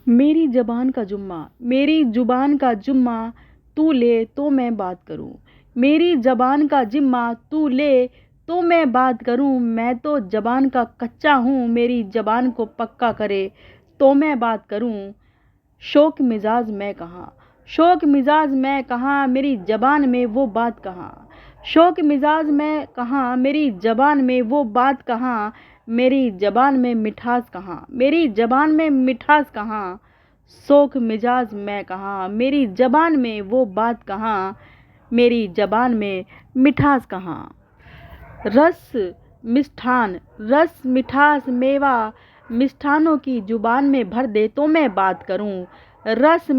मेरी ज़बान का जुम्मा, मेरी ज़ुबान का जुम्मा तू ले तो मैं बात करूँ। मेरी ज़बान का जिम्मा तू ले तो मैं बात करूँ। मैं तो ज़बान का कच्चा हूँ, मेरी ज़बान को पक्का करे तो मैं बात करूँ। शौक मिजाज मैं कहाँ, शौक मिजाज मैं कहाँ, मेरी ज़बान में वो बात कहाँ। शौक मिजाज मैं कहाँ, मेरी ज़बान में वो बात कहाँ। मेरी ज़बान में मिठास कहाँ, मेरी ज़बान में मिठास कहाँ। शौक मिजाज मैं कहाँ, मेरी ज़बान में वो बात कहाँ। मेरी ज़बान में मिठास कहाँ। रस मिष्ठान, रस मिठास मेवा मिष्ठानों की जुबान में भर दे तो मैं बात करूं। रस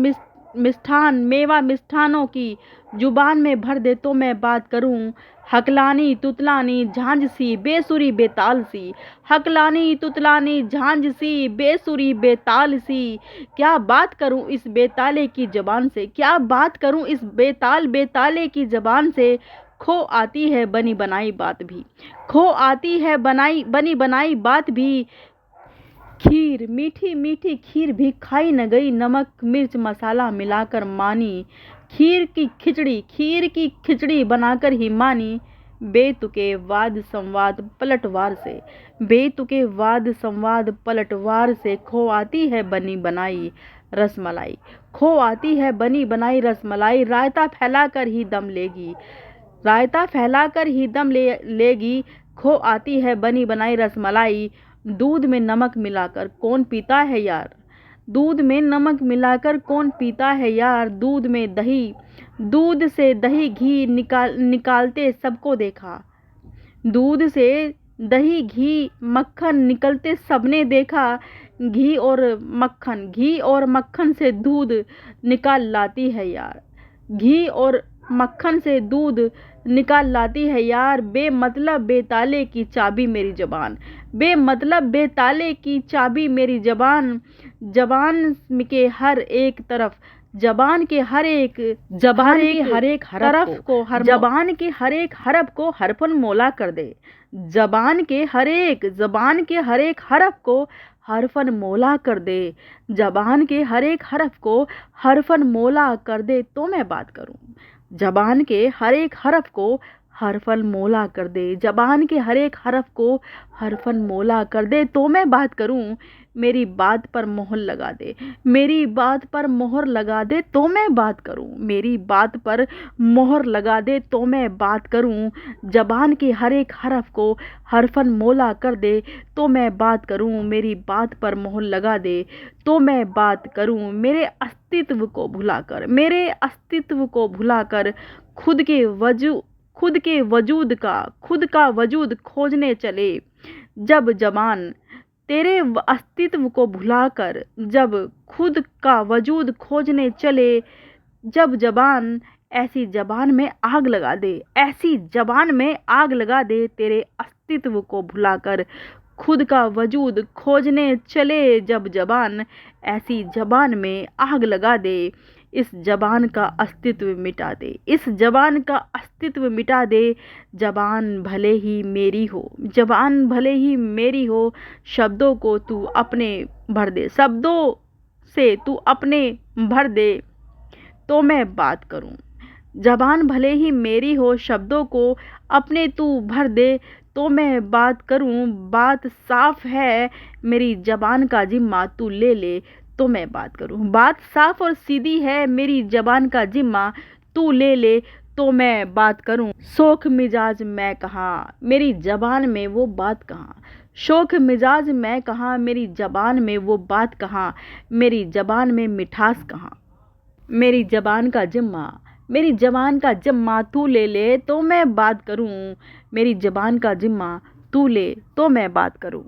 मिष्ठान मेवा मिष्ठानों की जुबान में भर दे तो मैं बात करूं। हकलानी तुतलानी झांझ सी बेसुरी बेताल सी, हकलानी तुतलानी झांझ सी बेसुरी बेताल सी। क्या बात करूं इस बेताले की जबान से, क्या बात करूं इस बेताले की जबान से। खो आती है बनी बनाई बात भी, खो आती है बनी बनाई बात भी। खीर मीठी मीठी खीर भी खाई न गई, नमक मिर्च मसाला मिलाकर मानी। खीर की खिचड़ी बनाकर ही मानी। बेतुके वाद संवाद पलटवार से, बेतुके वाद संवाद पलटवार से। खो आती है बनी बनाई रसमलाई, खो आती है बनी बनाई रसमलाई। रायता फैलाकर ही दम लेगी, रायता फैलाकर ही दम लेगी। खो आती है बनी बनाई रसमलाई। दूध में नमक मिलाकर कौन पीता है यार, दूध में नमक मिलाकर कौन पीता है यार। दूध में दही, दूध से दही घी निकालते सबको देखा। दूध से दही घी मक्खन निकलते सबने देखा। घी और मक्खन से दूध निकाल लाती है यार, घी और मक्खन से दूध निकाल लाती है यार। बेमतलब बेताले की चाबी मेरी ज़बान, बेमतलब बेताले की चाबी मेरी ज़बान। ज़बान के हर एक तरफ, ज़बान के हर एक हरफ को ज़बान के हर एक हरफ को हरफन मोला कर दे। ज़बान के हर एक हरफ को हरफन मोला कर दे। ज़बान के हर एक हरफ को हरफन मोला कर दे तो मैं बात करूं। ज़बान के हर एक हरफ को हरफन मोला कर दे, ज़बान के हर एक हरफ को हरफन मोला कर दे तो मैं बात करूं। मेरी बात पर मोहर लगा दे, मेरी बात पर मोहर लगा दे तो मैं बात करूं। मेरी बात पर मोहर लगा दे तो मैं बात करूं। ज़बान के हर एक हरफ को हरफन मोला कर दे तो मैं बात करूं। मेरी बात पर मोहर लगा दे तो मैं बात करूं। मेरे अस्तित्व को भुलाकर, मेरे अस्तित्व को भुलाकर खुद के खुद का वजूद खोजने चले। जब ज़बान तेरे अस्तित्व को भुलाकर जब खुद का वजूद खोजने चले। जब ज़बान ऐसी ज़बान में आग लगा दे, ऐसी ज़बान में आग लगा दे। तेरे अस्तित्व को भुलाकर खुद का वजूद खोजने चले। जब ज़बान ऐसी ज़बान में आग लगा दे। इस ज़बान का अस्तित्व मिटा दे, इस ज़बान का अस्तित्व मिटा दे। ज़बान भले ही मेरी हो, ज़बान भले ही मेरी हो। शब्दों को तू अपने भर दे, शब्दों से तू अपने भर दे तो मैं बात करूं। ज़बान भले ही मेरी हो, शब्दों को अपने तू भर दे तो मैं बात करूं। बात साफ है, मेरी ज़बान का जिम्मा तू ले ले तो मैं बात करूं। बात साफ और सीधी है, मेरी ज़बान का जिम्मा तू ले ले तो मैं बात करूं। शौक मिजाज मैं कहाँ, मेरी ज़बान में वो बात कहाँ। शौक मिजाज मैं कहाँ, मेरी ज़बान में वो बात कहाँ। मेरी ज़बान में मिठास कहाँ। मेरी ज़बान का जिम्मा, मेरी ज़बान का जिम्मा तू ले ले तो मैं बात करूं। मेरी ज़बान का जिम्मा तू ले तो मैं बात करूं।